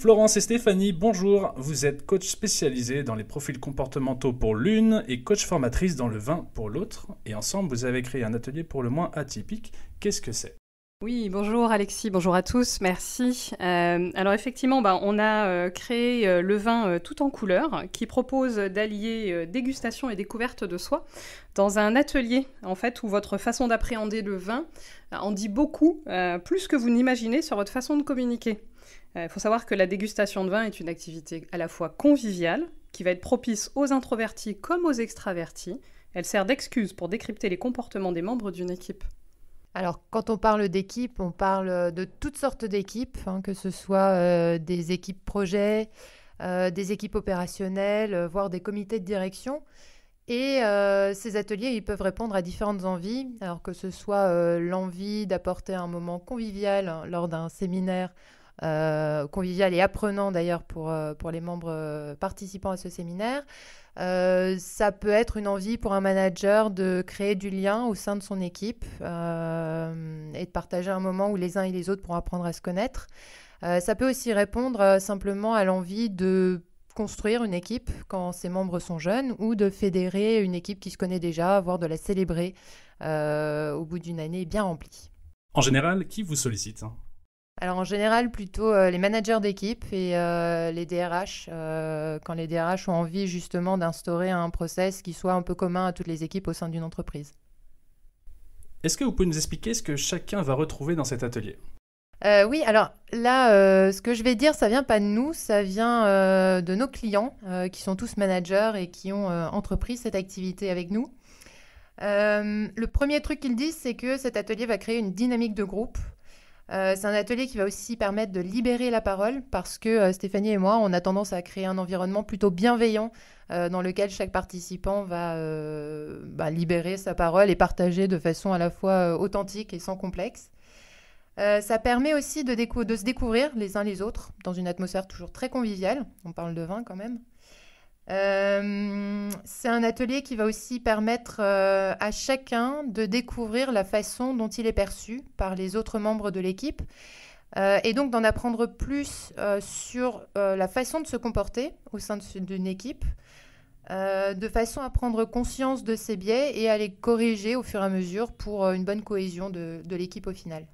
Florence et Stéphanie, bonjour. Vous êtes coach spécialisé dans les profils comportementaux pour l'une et coach formatrice dans le vin pour l'autre. Et ensemble, vous avez créé un atelier pour le moins atypique. Qu'est-ce que c'est ? Oui, bonjour Alexis, bonjour à tous, merci. Alors effectivement, on a créé le vin tout en couleurs qui propose d'allier dégustation et découverte de soi dans un atelier en fait où votre façon d'appréhender le vin en dit beaucoup, plus que vous n'imaginez sur votre façon de communiquer. Il faut savoir que la dégustation de vin est une activité à la fois conviviale, qui va être propice aux introvertis comme aux extravertis. Elle sert d'excuse pour décrypter les comportements des membres d'une équipe. Alors, quand on parle d'équipe, on parle de toutes sortes d'équipes, que ce soit des équipes projets, des équipes opérationnelles, voire des comités de direction. Et ces ateliers, ils peuvent répondre à différentes envies, alors que ce soit l'envie d'apporter un moment convivial lors d'un séminaire, convivial et apprenant d'ailleurs pour les membres participants à ce séminaire. Ça peut être une envie pour un manager de créer du lien au sein de son équipe et de partager un moment où les uns et les autres pourront apprendre à se connaître. Ça peut aussi répondre simplement à l'envie de construire une équipe quand ses membres sont jeunes ou de fédérer une équipe qui se connaît déjà, voire de la célébrer au bout d'une année bien remplie. En général, qui vous sollicite ? Alors en général, plutôt les managers d'équipe et les DRH, quand les DRH ont envie justement d'instaurer un process qui soit un peu commun à toutes les équipes au sein d'une entreprise. Est-ce que vous pouvez nous expliquer ce que chacun va retrouver dans cet atelier ? Oui, alors là, ce que je vais dire, ça vient pas de nous, ça vient de nos clients qui sont tous managers et qui ont entrepris cette activité avec nous. Le premier truc qu'ils disent, c'est que cet atelier va créer une dynamique de groupe. C'est un atelier qui va aussi permettre de libérer la parole parce que Stéphanie et moi, on a tendance à créer un environnement plutôt bienveillant dans lequel chaque participant va libérer sa parole et partager de façon à la fois authentique et sans complexe. Ça permet aussi de se découvrir les uns les autres dans une atmosphère toujours très conviviale. On parle de vin quand même. C'est un atelier qui va aussi permettre à chacun de découvrir la façon dont il est perçu par les autres membres de l'équipe et donc d'en apprendre plus sur la façon de se comporter au sein d'une équipe, de façon à prendre conscience de ses biais et à les corriger au fur et à mesure pour une bonne cohésion de l'équipe au final.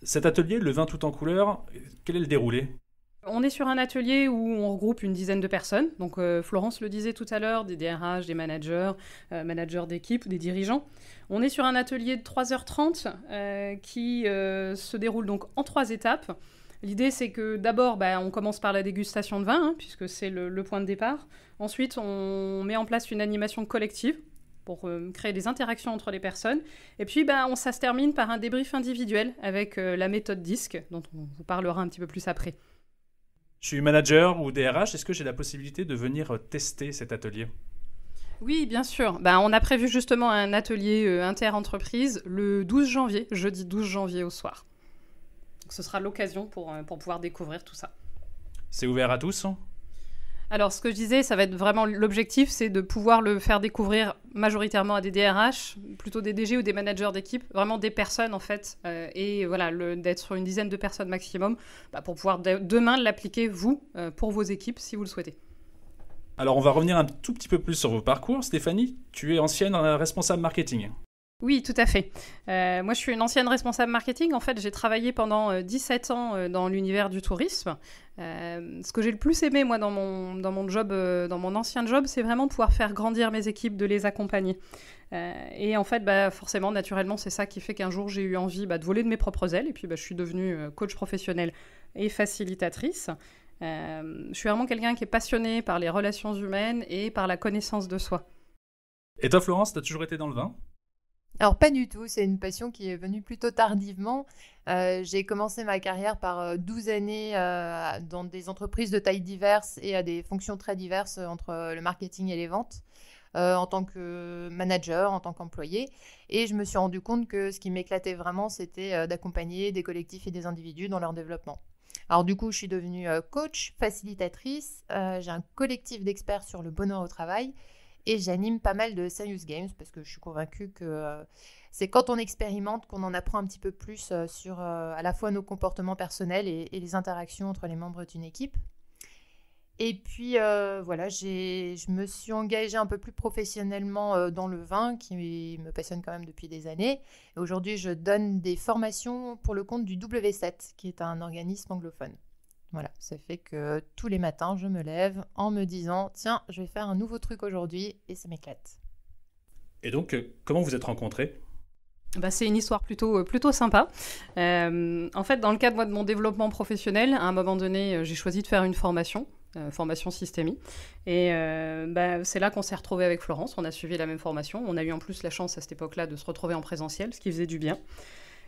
Cet atelier, le vin tout en couleurs, quel est le déroulé ? On est sur un atelier où on regroupe une dizaine de personnes. Donc Florence le disait tout à l'heure, des DRH, des managers, managers d'équipe, des dirigeants. On est sur un atelier de 3h30 qui se déroule donc en 3 étapes. L'idée, c'est que d'abord, on commence par la dégustation de vin, puisque c'est le point de départ. Ensuite, on met en place une animation collective pour créer des interactions entre les personnes. Et puis, ça se termine par un débrief individuel avec la méthode DISC, dont on vous parlera un petit peu plus après. Je suis manager ou DRH, est-ce que j'ai la possibilité de venir tester cet atelier ? Oui, bien sûr. On a prévu justement un atelier inter-entreprise le 12 janvier, jeudi 12 janvier au soir. Donc, ce sera l'occasion pour pouvoir découvrir tout ça. C'est ouvert à tous ? Alors, ce que je disais, ça va être vraiment l'objectif, c'est de pouvoir le faire découvrir majoritairement à des DRH, plutôt des DG ou des managers d'équipe, vraiment des personnes en fait, et voilà, d'être sur une dizaine de personnes maximum, pour pouvoir demain l'appliquer vous, pour vos équipes, si vous le souhaitez. Alors, on va revenir un tout petit peu plus sur vos parcours. Stéphanie, tu es ancienne responsable marketing. Oui, tout à fait. Moi, je suis une ancienne responsable marketing. En fait, j'ai travaillé pendant 17 ans dans l'univers du tourisme. Ce que j'ai le plus aimé, moi, dans mon job, dans mon ancien job, c'est vraiment pouvoir faire grandir mes équipes, de les accompagner. Et en fait, forcément, naturellement, c'est ça qui fait qu'un jour, j'ai eu envie de voler de mes propres ailes. Et puis, je suis devenue coach professionnelle et facilitatrice. Je suis vraiment quelqu'un qui est passionné par les relations humaines et par la connaissance de soi. Et toi, Florence, tu as toujours été dans le vin ? Alors pas du tout, c'est une passion qui est venue plutôt tardivement. J'ai commencé ma carrière par 12 années dans des entreprises de tailles diverses et à des fonctions très diverses entre le marketing et les ventes, en tant que manager, en tant qu'employé. Et je me suis rendu compte que ce qui m'éclatait vraiment, c'était d'accompagner des collectifs et des individus dans leur développement. Alors du coup, je suis devenue coach, facilitatrice. J'ai un collectif d'experts sur le bonheur au travail. Et j'anime pas mal de Serious Games parce que je suis convaincue que c'est quand on expérimente qu'on en apprend un petit peu plus sur à la fois nos comportements personnels et les interactions entre les membres d'une équipe. Et puis voilà, je me suis engagée un peu plus professionnellement dans le vin qui me passionne quand même depuis des années. Et aujourd'hui, je donne des formations pour le compte du W7, qui est un organisme anglophone. Voilà, ça fait que tous les matins, je me lève en me disant « Tiens, je vais faire un nouveau truc aujourd'hui » et ça m'éclate. Et donc, comment vous êtes rencontrés ? C'est une histoire plutôt sympa. En fait, dans le cadre de mon développement professionnel, à un moment donné, j'ai choisi de faire une formation systémie. Et c'est là qu'on s'est retrouvés avec Florence. On a suivi la même formation. On a eu en plus la chance à cette époque-là de se retrouver en présentiel, ce qui faisait du bien.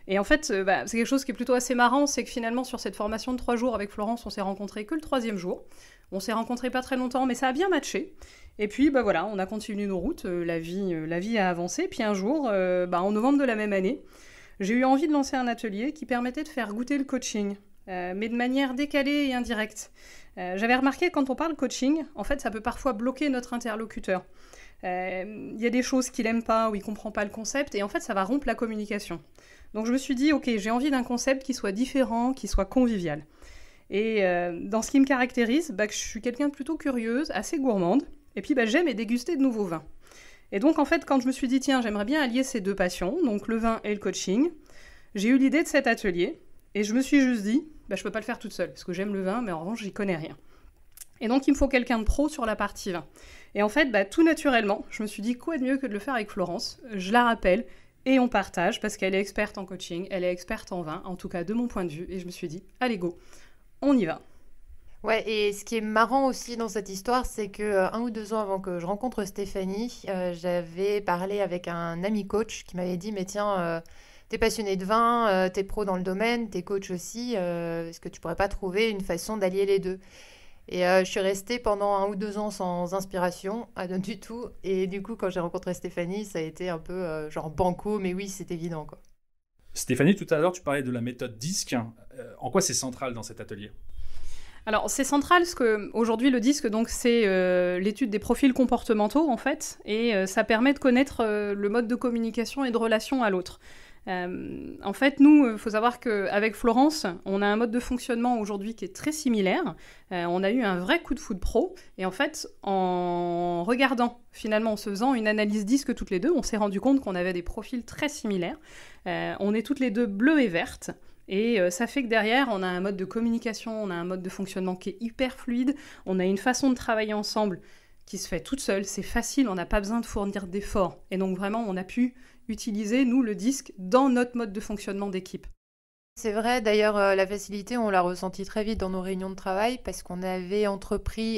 Et en fait, c'est quelque chose qui est plutôt assez marrant, c'est que finalement, sur cette formation de 3 jours avec Florence, on s'est rencontrés que le 3e jour. On s'est rencontrés pas très longtemps, mais ça a bien matché. Et puis, voilà, on a continué nos routes, la vie a avancé. Puis un jour, en novembre de la même année, j'ai eu envie de lancer un atelier qui permettait de faire goûter le coaching, mais de manière décalée et indirecte. J'avais remarqué que quand on parle coaching, en fait, ça peut parfois bloquer notre interlocuteur. Il y a des choses qu'il n'aime pas ou il ne comprend pas le concept, et en fait, ça va rompre la communication. Donc je me suis dit, ok, j'ai envie d'un concept qui soit différent, qui soit convivial. Et dans ce qui me caractérise, je suis quelqu'un de plutôt curieuse, assez gourmande, et puis j'aime et déguster de nouveaux vins. Et donc en fait, quand je me suis dit, tiens, j'aimerais bien allier ces 2 passions, donc le vin et le coaching, j'ai eu l'idée de cet atelier, et je me suis juste dit, je ne peux pas le faire toute seule, parce que j'aime le vin, mais en revanche, j'y connais rien. Et donc il me faut quelqu'un de pro sur la partie vin. Et en fait, tout naturellement, je me suis dit, quoi de mieux que de le faire avec Florence ? Je la rappelle, et on partage, parce qu'elle est experte en coaching, elle est experte en vin, en tout cas de mon point de vue, et je me suis dit, allez go, on y va. Ouais, et ce qui est marrant aussi dans cette histoire, c'est que 1 ou 2 ans avant que je rencontre Stéphanie, j'avais parlé avec un ami coach qui m'avait dit, mais tiens, t'es passionné de vin, t'es pro dans le domaine, t'es coach aussi, est-ce que tu pourrais pas trouver une façon d'allier les deux ? Et je suis restée pendant 1 ou 2 ans sans inspiration, du tout. Et du coup, quand j'ai rencontré Stéphanie, ça a été un peu genre banco, mais oui, c'est évident, quoi. Stéphanie, tout à l'heure, tu parlais de la méthode DISC. En quoi c'est central dans cet atelier ? Alors, c'est central parce qu'aujourd'hui, le DISC, donc, c'est l'étude des profils comportementaux, en fait, et ça permet de connaître le mode de communication et de relation à l'autre. En fait, nous, il faut savoir qu'avec Florence, on a un mode de fonctionnement aujourd'hui qui est très similaire. On a eu un vrai coup de foudre pro. Et en fait, en regardant, finalement, en se faisant une analyse DISC toutes les 2, on s'est rendu compte qu'on avait des profils très similaires. On est toutes les 2 bleues et vertes. Et ça fait que derrière, on a un mode de communication, on a un mode de fonctionnement qui est hyper fluide. On a une façon de travailler ensemble qui se fait toute seule. C'est facile, on n'a pas besoin de fournir d'efforts. Et donc, vraiment, on a pu utiliser, nous, le DISC dans notre mode de fonctionnement d'équipe. C'est vrai, d'ailleurs, la facilité, on l'a ressenti très vite dans nos réunions de travail parce qu'on avait entrepris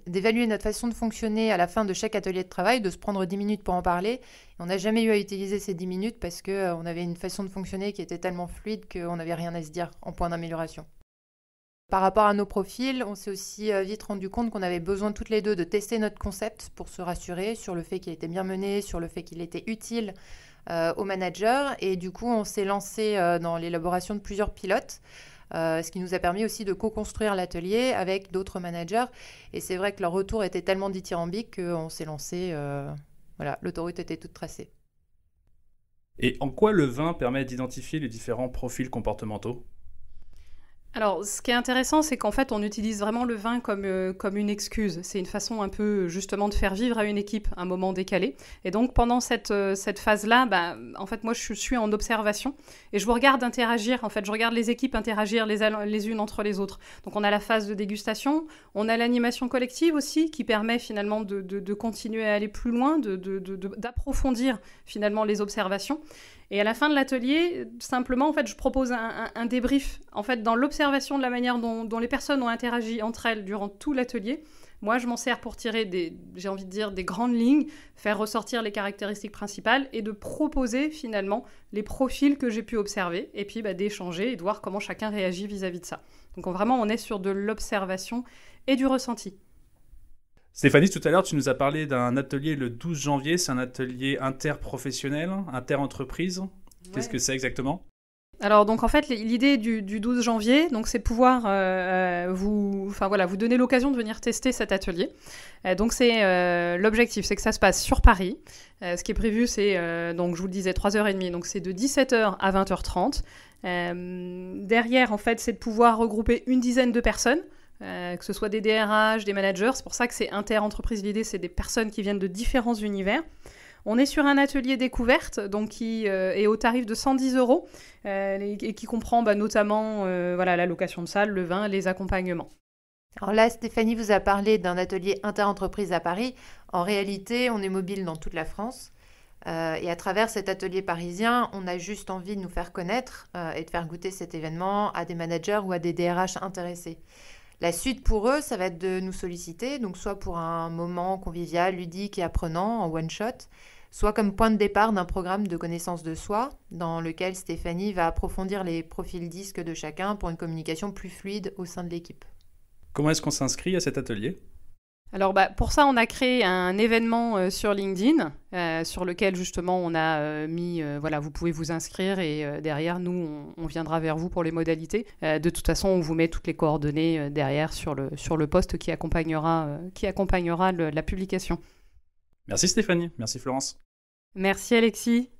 d'évaluer notre façon de fonctionner à la fin de chaque atelier de travail, de se prendre 10 minutes pour en parler. Et on n'a jamais eu à utiliser ces 10 minutes parce qu'on avait une façon de fonctionner qui était tellement fluide qu'on n'avait rien à se dire en point d'amélioration. Par rapport à nos profils, on s'est aussi vite rendu compte qu'on avait besoin toutes les 2 de tester notre concept pour se rassurer sur le fait qu'il était bien mené, sur le fait qu'il était utile aux managers. Et du coup, on s'est lancé dans l'élaboration de plusieurs pilotes, ce qui nous a permis aussi de co-construire l'atelier avec d'autres managers. Et c'est vrai que leur retour était tellement dithyrambique qu'on s'est lancé, l'autoroute était toute tracée. Et en quoi le vin permet d'identifier les différents profils comportementaux ? Alors, ce qui est intéressant, c'est qu'en fait, on utilise vraiment le vin comme une excuse. C'est une façon un peu, justement, de faire vivre à une équipe un moment décalé. Et donc, pendant cette phase-là, en fait, moi, je suis en observation et je vous regarde interagir. En fait, je regarde les équipes interagir les unes entre les autres. Donc, on a la phase de dégustation. On a l'animation collective aussi qui permet, finalement, de continuer à aller plus loin, d'approfondir, finalement, les observations. Et à la fin de l'atelier, simplement, en fait, je propose un débrief. En fait, dans l'observation de la manière dont les personnes ont interagi entre elles durant tout l'atelier, moi, je m'en sers pour tirer des grandes lignes, faire ressortir les caractéristiques principales et de proposer, finalement, les profils que j'ai pu observer et puis d'échanger et de voir comment chacun réagit vis-à-vis de ça. Donc, vraiment, on est sur de l'observation et du ressenti. Stéphanie, tout à l'heure, tu nous as parlé d'un atelier le 12 janvier. C'est un atelier interprofessionnel, inter-entreprise. Qu'est-ce que c'est exactement ? Alors donc en fait l'idée du 12 janvier, donc c'est pouvoir vous donner l'occasion de venir tester cet atelier. Donc c'est l'objectif, c'est que ça se passe sur Paris. Ce qui est prévu, c'est donc je vous le disais 3h30, donc c'est de 17h à 20h30. Derrière en fait, c'est de pouvoir regrouper une dizaine de personnes. Que ce soit des DRH, des managers, c'est pour ça que c'est inter-entreprise. L'idée, c'est des personnes qui viennent de différents univers. On est sur un atelier découverte donc qui est au tarif de 110 € et qui comprend notamment la location de salle, le vin, les accompagnements. Alors là, Stéphanie vous a parlé d'un atelier inter-entreprise à Paris. En réalité, on est mobile dans toute la France. Et à travers cet atelier parisien, on a juste envie de nous faire connaître et de faire goûter cet événement à des managers ou à des DRH intéressés. La suite pour eux, ça va être de nous solliciter, donc soit pour un moment convivial, ludique et apprenant en one-shot, soit comme point de départ d'un programme de connaissance de soi, dans lequel Stéphanie va approfondir les profils disques de chacun pour une communication plus fluide au sein de l'équipe. Comment est-ce qu'on s'inscrit à cet atelier ? Alors pour ça, on a créé un événement sur LinkedIn sur lequel justement on a mis, vous pouvez vous inscrire et derrière nous, on viendra vers vous pour les modalités. De toute façon, on vous met toutes les coordonnées derrière sur le post qui accompagnera la publication. Merci Stéphanie, merci Florence. Merci Alexis.